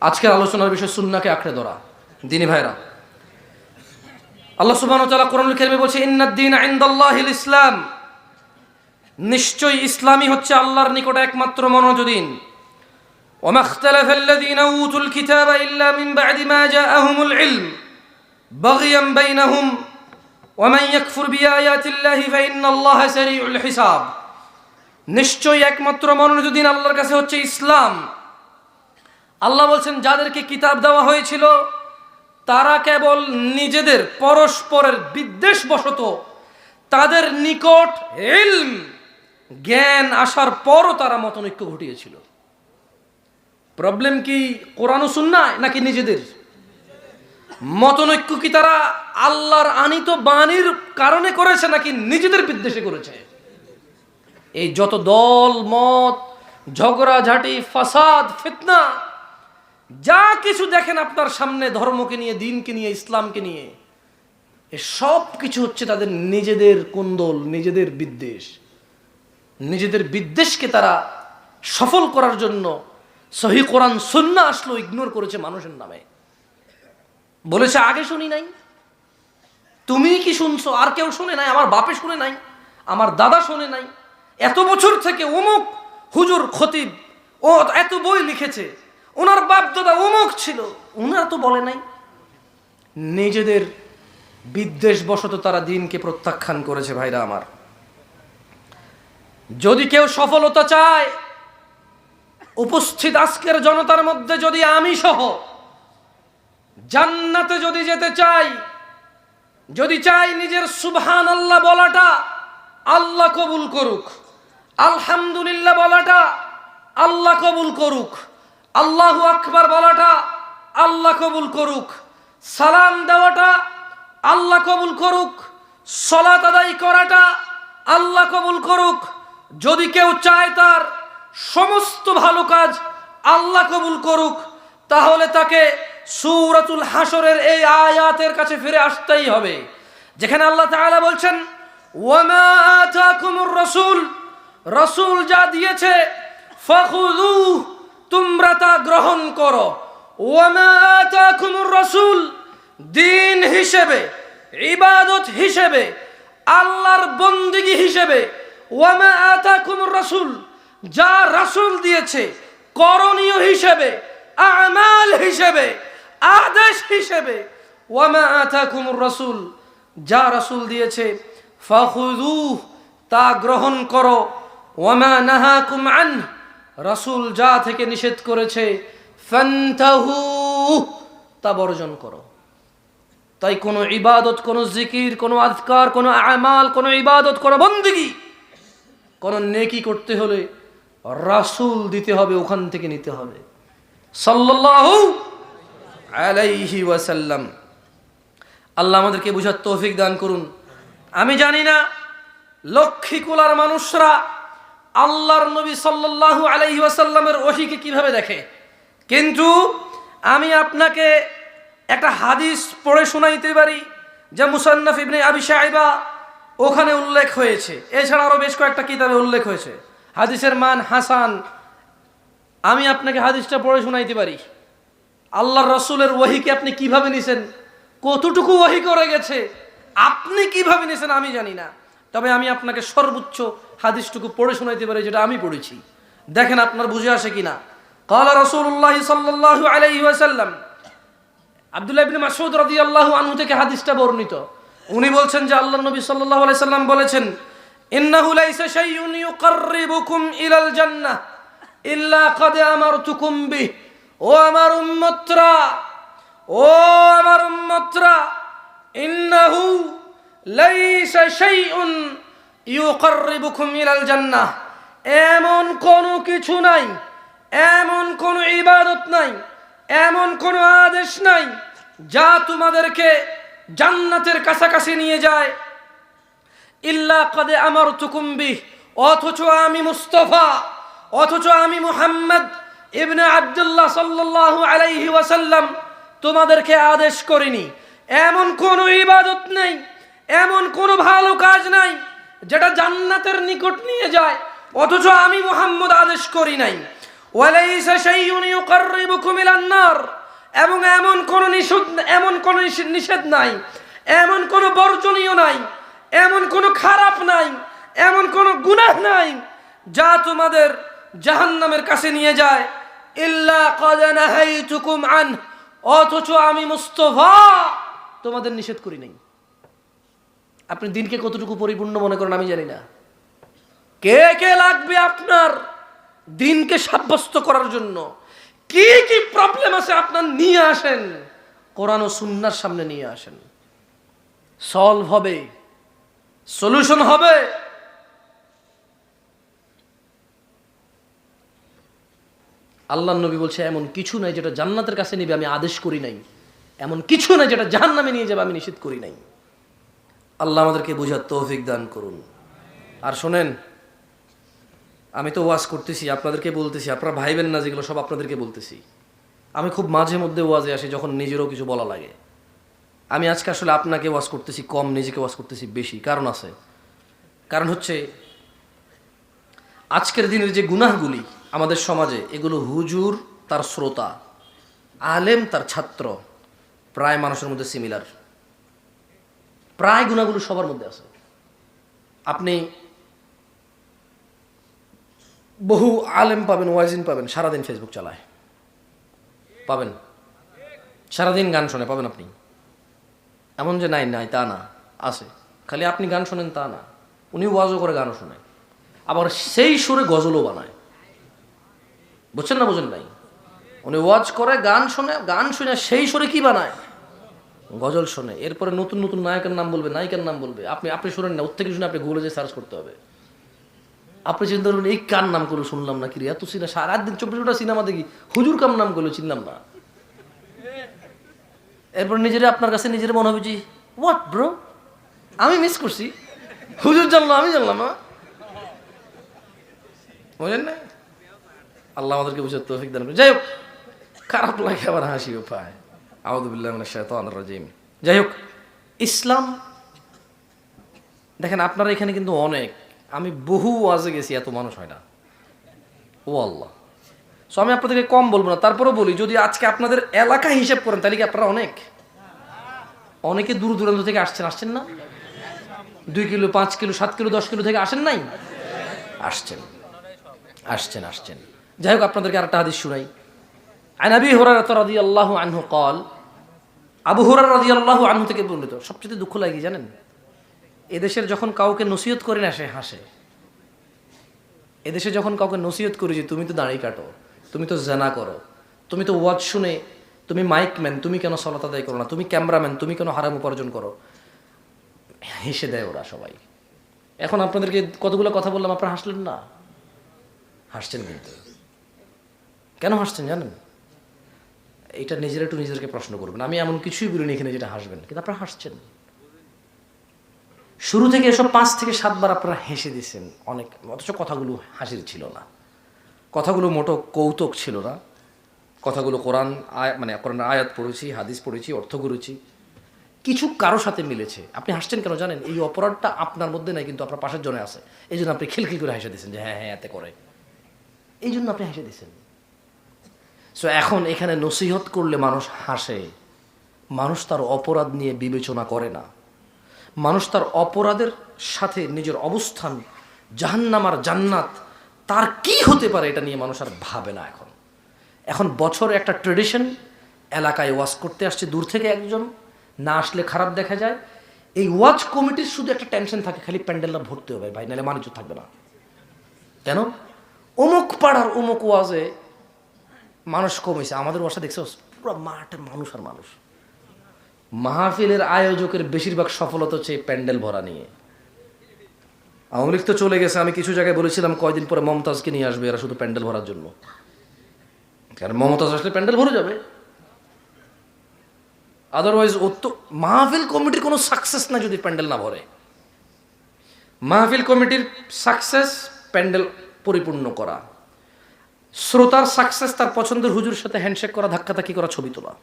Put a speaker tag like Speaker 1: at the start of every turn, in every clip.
Speaker 1: আজকের আলোচনার বিষয় সুন্নাহকে আঁকড়ে ধরা। দিনী ভাইরা, আল্লাহ সুবহানাহু ওয়া তাআলা কোরআনুল কারীমে বলছে ইন্নাদ-দীনা ইনদাল্লাহিল ইসলাম, নিশ্চয়ই ইসলামই হচ্ছে আল্লাহর নিকট একমাত্র মনোনীত দিন। ওয়া মাখতালাফাল্লাযীনা উতুল কিতাবা ইল্লা মিন বা'দি মা জাআহুমুল ইলম বাগিয়ান বাইনাহুম ওয়া মান ইয়াকফুর বিআয়াতিল্লাহি ফাইন্নাল্লাহা সারিউল হিসাব। নিশ্চয়ই একমাত্র মনোনীত দিন আল্লাহর কাছে হচ্ছে ইসলাম। আল্লাহ বলছেন যাদেরকে কিতাব দেওয়া হয়েছিল তারা কেবল নিজেদের পরস্পরের বিদ্বেষবশত তাদের নিকট ইলম জ্ঞান আসার পরও তারা মতনৈক্য ঘটিয়েছিল। প্রবলেম কি কোরআন ও সুন্নাহ নাকি নিজেদের মতনৈক্য? কি তারা আল্লাহর আনিত বাণীর কারণে করেছে নাকি নিজেদের বিদ্বেষে করেছে? এই যত দল মত ঝগড়াঝাটি ফাসাদ ফিতনা যা কিছু দেখেন আপনার সামনে ধর্মকে নিয়ে, দিনকে নিয়ে, ইসলামকে নিয়ে, এ সব কিছু হচ্ছে তাদের নিজেদের কোন্দল, নিজেদের বিদ্বেষ। নিজেদের বিদ্বেষকে তারা সফল করার জন্য সহিহ কোরআন সুন্নাহ আসলো ইগনোর করেছে মানুষের নামে। বলেছে আগে শুনি নাই, তুমি কি শুনছো? আর কেউ শুনে নাই, আমার বাপে শুনে নাই, আমার দাদা শুনে নাই, এত বছর থেকে অমুক হুজুর খতিব ও এত বই লিখেছে, ওনার বাপ দাদা অমুক ছিল, ওনারা তো বলে নাই। নিজেদের বিদ্বেষ বশত তারা দিনকে প্রত্যাখ্যান করেছে। ভাইরা আমার, যদি কেউ সফলতা চায়, উপস্থিত আজকের জনতার মধ্যে যদি আমি সহ জান্নাতে যদি যেতে চাই, যদি চাই নিজের সুবহানাল্লাহ বলাটা আল্লাহ কবুল করুক, আলহামদুলিল্লাহ বলাটা আল্লাহ কবুল করুক, আল্লাহু আকবার বলাটা আল্লাহ কবুল করুক, সালাম দেওয়াটা আল্লাহ কবুল করুক, সালাত আদায় করাটা আল্লাহ কবুল করুক, যদি কেউ চায় তার সমস্ত ভালো কাজ আল্লাহ কবুল করুক, তাহলে তাকে সূরাতুল হাশরের এই আয়াতের কাছে ফিরে আসতেই হবে, যেখানে আল্লাহ তাআলা বলছেন ওয়ামা আতাকুমুর রাসূল, রাসূল যা দিয়েছে ফাখুযুহু, তোমরা তা গ্রহণ করো। ওয়ামা আতাকুমুর রাসূল, দিন হিসেবে, ইবাদত হিসেবে, আল্লাহর বন্দেগী হিসেবে, ওয়ামা আতাকুমুর রাসূল, যা রাসূল দিয়েছে করণীয় হিসেবে, আমাল হিসেবে, আদেশ হিসেবে, ওয়ামা আতাকুমুর রাসূল, যা রাসূল দিয়েছে ফাখুযুহু, তা গ্রহণ করো। ওয়ামা নাহাকুম আনহু, রাসূল যা থেকে নিষেধ করেছে ফান্তাহু, তা বর্জন করো। তাই কোনো ইবাদত, কোনো জিকির, কোনো আযকার, কোনো আমাল, কোনো ইবাদত, কোনো বন্দেগী, কোনো নেকি করতে হলে রাসূল দিতে হবে, ওখান থেকে নিতে হবে সাল্লাল্লাহু আলাইহি ওয়াসাল্লাম। আল্লাহ আমাদেরকে বুঝার তৌফিক দান করুন। আমি জানি না লক্ষ্মীকুলার মানুষরা আল্লাহর নবী সাল্লাল্লাহু আলাইহি ওয়াসাল্লামের ওহীকে কিভাবে দেখে, কিন্তু আমি আপনাকে একটা হাদিস পড়ে শোনাইতে পারি যা মুসান্নাফ ইবনে আবি শাইবা ওখানে উল্লেখ হয়েছে, এছাড়া আরো বেশ কয়েকটা কিতাবে উল্লেখ হয়েছে। হাদিসের মান হাসান। আমি আপনাকে হাদিসটা পড়ে শোনাইতে পারি। আল্লাহর রাসূলের ওহীকে আপনি কিভাবে নিছেন, কতটুকু ওহী করে গেছে, আপনি কিভাবে নিছেন আমি জানি না, তবে আমি আপনাকে সর্বোচ্চ হাদিসটুকু পড়ে শোনাইতে পারি যেটা আমি পড়েছি। দেখেন আপনার বুঝে আসে কিনা। ক্বালা রাসূলুল্লাহ সাল্লাল্লাহু আলাইহি ওয়াসাল্লাম, আব্দুল্লাহ ইবনে মাসউদ রাদিয়াল্লাহু আনহু থেকে হাদিসটা বর্ণিত। উনি বলছেন যে আল্লাহর নবী সাল্লাল্লাহু আলাইহি সাল্লাম বলেছেন ইন্নাহু লাইসা শাইউন ইউকাররিবুকুম ইলাল জান্নাহ ইল্লা ক্বাদ আমারতুকুম বিহি। ও আমার উম্মতরা, ও আমার উম্মতরা, ইন্নাহু লাইসা শাইউন ইউকাররিবুকুম ইলাল জান্নাহ, এমন কোনো কিছু নাই, এমন কোনো ইবাদত নাই, এমন কোনো আদেশ নাই যা তোমাদেরকে জান্নাতের কাছাকাছি নিয়ে যায় ইল্লা ক্বাদ আমারতুকুম বিহি, অথচ আমি মুস্তাফা, অথচ আমি মুহাম্মদ ইবনে আব্দুল্লাহ সাল্লাল্লাহু আলাইহি ওয়াসাল্লাম তোমাদেরকে আদেশ করিনি। এমন কোনো ইবাদত নেই, এমন কোনো ভালো কাজ নাই যেটা জান্নাতের নিকট নিয়ে যায়, অথচ আমি মুহাম্মদ আদেশ করি নাই। ওয়ালাইসা শাইউন ইউকাররিবুকুম ইলান নার, এবং এমন কোন নিষেধ নাই, এমন কোন বর্জনীয় নাই, এমন কোন খারাপ নাই, এমন কোন গুনাহ নাই যা তোমাদের জাহান্নামের কাছে নিয়ে যায়। ইল্লা ক্বাদ নাহাইতুকুম আন, অথচ আমি মুস্তাফা তোমাদের নিষেধ করি নাই। আপনি দিনকে কতটুকু পরিপূর্ণ মনে করেন আমি জানি না। কে কে লাগবে আপনার দিনকে সাব্যস্ত করার জন্য? কি কি প্রবলেম আছে আপনার নিয়ে আসেন, কোরআন ও সুন্নাহর সামনে নিয়ে আসেন, সলভ হবে, সলিউশন হবে। আল্লাহর নবী বলছে এমন কিছু নাই যেটা জান্নাতের কাছে নিবে আমি আদেশ করি নাই, এমন কিছু নাই যেটা জাহান্নামে নিয়ে যাবে আমি নিষেধ করি নাই। আল্লাহ আমাদেরকে বোঝার তৌফিক দান করুন। আর শোনেন, আমি তো ওয়াজ করতেছি, আপনাদেরকে বলতেছি, আপনারা ভাইবেন না যেগুলো সব আপনাদেরকে বলতেছি। আমি খুব মাঝে মধ্যে ওয়াজে আসি যখন নিজেরও কিছু বলা লাগে। আমি আজকে আসলে আপনাকে ওয়াজ করতেছি কম, নিজেকে ওয়াজ করতেছি বেশি। কারণ আছে, কারণ হচ্ছে আজকের দিনের যে গুনাহগুলি আমাদের সমাজে, এগুলো হুজুর তার শ্রোতা, আলেম তার ছাত্র, প্রায় মানুষের মধ্যে সিমিলার। প্রায় গুনাহগুলো সবার মধ্যে আছে। আপনি বহু আলেম পাবেন, ওয়াইজিন পাবেন, সারাদিন ফেসবুক চালায় পাবেন, সারাদিন গান শোনে পাবেন আপনি। এমন যে নাই নাই তা না, আছে। খালি আপনি গান শোনেন তা না, উনি ওয়াজও করে, গানও শোনে, আবার সেই সুরে গজলও বানায়। বুঝছেন না বোঝেন নাই? উনি ওয়াজ করে, গান শোনে, গান শুনে সেই সুরে কি বানায়? গজল শোনে। এরপরে নতুন নতুন নায়কের নাম বলবে, নায়িকার নাম বলবে। আপনি শোনেন না, ওর থেকে শুনে আপনি গুগলে যে সার্চ করতে হবে। আপনি চিন্তা করবেন এই কার নাম করে শুনলাম না, কি রে এত সিনেমা, সারাদিন 24 ঘন্টা সিনেমা দেখি, হুজুর কাম নাম করলে চিনলাম না। এরপর নিজেরা আপনার কাছে নিজের মনে হবে যে হোয়াট ব্রো, আমি মিস করছি, হুজুর জানলাম আমি জানলাম না। বুঝলেন না? আল্লাহ আমাদেরকে বুঝার তৌফিক দান করুন। যাই হোক, খারাপ লাগে আবার হাসিও পায়। আউযু বিল্লাহি মিনাশ শাইতানির রাজিম। যাই হোক, ইসলাম দেখেন, আপনারা এখানে কিন্তু অনেক, আমি বহু ওয়াজে গেছি, এত মানুষ হয় না। ও আল্লাহ, সো আমি আপনাদেরকে কম বলবো না, তারপরেও বলি, যদি আজকে আপনাদের এলাকা হিসাব করেন তাহলে কি আপনারা অনেকে দূর দূরান্ত থেকে আসছেন না? 2 কিলো, 5 কিলো, 7 কিলো, 10 কিলো থেকে আসেন নাই? আসছেন। যাই হোক, আপনাদেরকে আরেকটা হাদিস শুনাই। আন আবি হুরায়রা রাদিয়াল্লাহু আনহু قال, আবু হুরায়রা রাদিয়াল্লাহু আনহু থেকে বর্ণিত। সবচেয়ে দুঃখ লাগে জানেন, এদেশের যখন কাউকে নসিহত করি না সে হাসে। এদেশে যখন কাউকে নসিহত করি যে তুমি তো দাড়ি কাটো, তুমি তো জানা করো, তুমি তো ওয়াজ শুনে, তুমি মাইকম্যান, তুমি কেন সালাত আদায় করো না, তুমি ক্যামেরাম্যান, তুমি কেন হারাম উপার্জন করো, হেসে দেয় ওরা সবাই। এখন আপনাদেরকে কতগুলো কথা বললাম, আপনারা হাসলেন না? হাসছেন কিন্তু। কেন হাসছেন জানেন? এটা একটু নিজেদেরকে প্রশ্ন করবেন। আমি এমন কিছুই বলিনি এখানে যেটা হাসবেন, কিন্তু আপনারা হাসছেন। শুরু থেকে এসব 5 থেকে 7 বার আপনারা হেসে দিয়েছেন অনেক, অথচ কথাগুলো হাসির ছিল না, কথাগুলো মোটো কৌতুক ছিল না। কথাগুলো কোরআনের আয়াত পড়েছি, হাদিস পড়েছি, অর্থ করেছি, কিছু কারো সাথে মিলেছে। আপনি হাসছেন কেন জানেন? এই অপরাধটা আপনার মধ্যে নাই, কিন্তু আপনার পাশের জনে আছে। এই জন্য আপনি খিলখিল করে হেসে দিয়েছেন যে হ্যাঁ এতে করে, এই জন্য আপনি হেসে দিয়েছেন। সো এখন এখানে নসিহত করলে মানুষ হাসে, মানুষ তার অপরাধ নিয়ে বিবেচনা করে না। মানুষ তার অপরাধের সাথে নিজের অবস্থান, জাহান্নাম আর জান্নাত তার কি হতে পারে এটা নিয়ে মানুষ আর ভাবে না। এখন বছরে একটা ট্রেডিশন, এলাকায় ওয়াজ করতে আসছে দূর থেকে একজন, না আসলে খারাপ দেখা যায়। এই ওয়াজ কমিটির শুধু একটা টেনশন থাকে, খালি প্যান্ডেলটা ভর্তি হবে ভাই, নাহলে মানুষ থাকবে না। কেন? অমুক পাড়ার অমুক ওয়াজে মানুষ কমেছে, আমাদের ওয়াজটা দেখছো পুরো মাঠে মানুষ আর মানুষ। মাহফিলের আয়োজকের বেশিরভাগ সফলতা হচ্ছে প্যান্ডেল ভরা নিয়ে। আওয়ামী লীগ তো চলে গেছে, আমি কিছু জায়গায় বলেছিলাম কয়দিন পরে মমতাজকে নিয়ে আসবে এরা শুধু প্যান্ডেল ভরার জন্য, কারণ মমতাজ আসলে প্যান্ডেল ভরে যাবে। আদারওয়াইজ ও তো মাহফিল কমিটির কোনো সাকসেস না যদি প্যান্ডেল না ভরে। মাহফিল কমিটির সাকসেস প্যান্ডেল পরিপূর্ণ করা, শ্রোতার সাকসেস তার পছন্দের হুজুরের সাথে হ্যান্ডশেক করা, ধাক্কাধাক্কি করা, ছবি তোলা।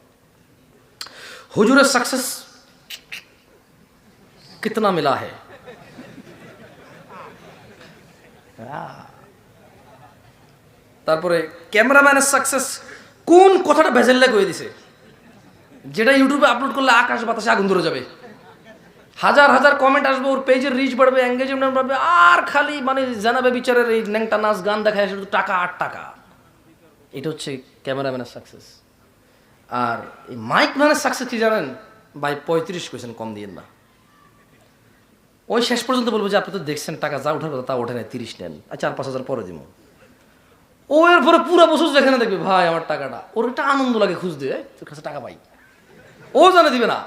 Speaker 1: হুজুরের সাকসেস কিতনা মিলা है। তারপরে ক্যামেরাম্যানের সাকসেস কোন কথাটা ভেজেল্লা করে দিছে, যেটা ইউটিউবে আপলোড করলে আকাশ বাতাসে আগুন ধরে যাবে, হাজার হাজার কমেন্ট আসবে, ওর পেজের রিচ বাড়বে, এঙ্গেজমেন্ট বাড়বে, আর খালি মানে জানাবে বিচারের এই ন্যাংটা নাচ গান দেখায় শুধু টাকা আর টাকা। এটা হচ্ছে ক্যামেরাম্যানের সাকসেস। আর এই মাইক ম্যানের সাকসেস কি জানেন ভাই? 35 কোয়েশ্চেন কম দিয়েন না। ওই শেষ পর্যন্ত বলবো যে আপনি তো দেখছেন টাকা যা ওঠার কথা তা ওঠে না, 30 নেন, আর 4-5 হাজার পরে দিব। ও এরপরে পুরো বছর যেখানে দেখবে ভাই আমার টাকাটা, ওর একটা আনন্দ লাগে খুঁজতে, তোর কাছে টাকা পাই, ও জানে দিবে না,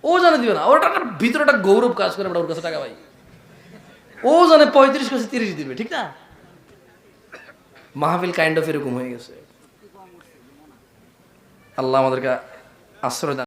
Speaker 1: ও জানে দিবে না, ওর একটা ভিতরে একটা গৌরব কাজ করে, ওর কাছে টাকা পাই, ও জানে 35 কাছে 30 দিবে, ঠিক না? মাহফিল কাইন্ড অফ এরকম হয়ে গেছে। আল্লাহ আমাদেরকে আশ্রয় দান।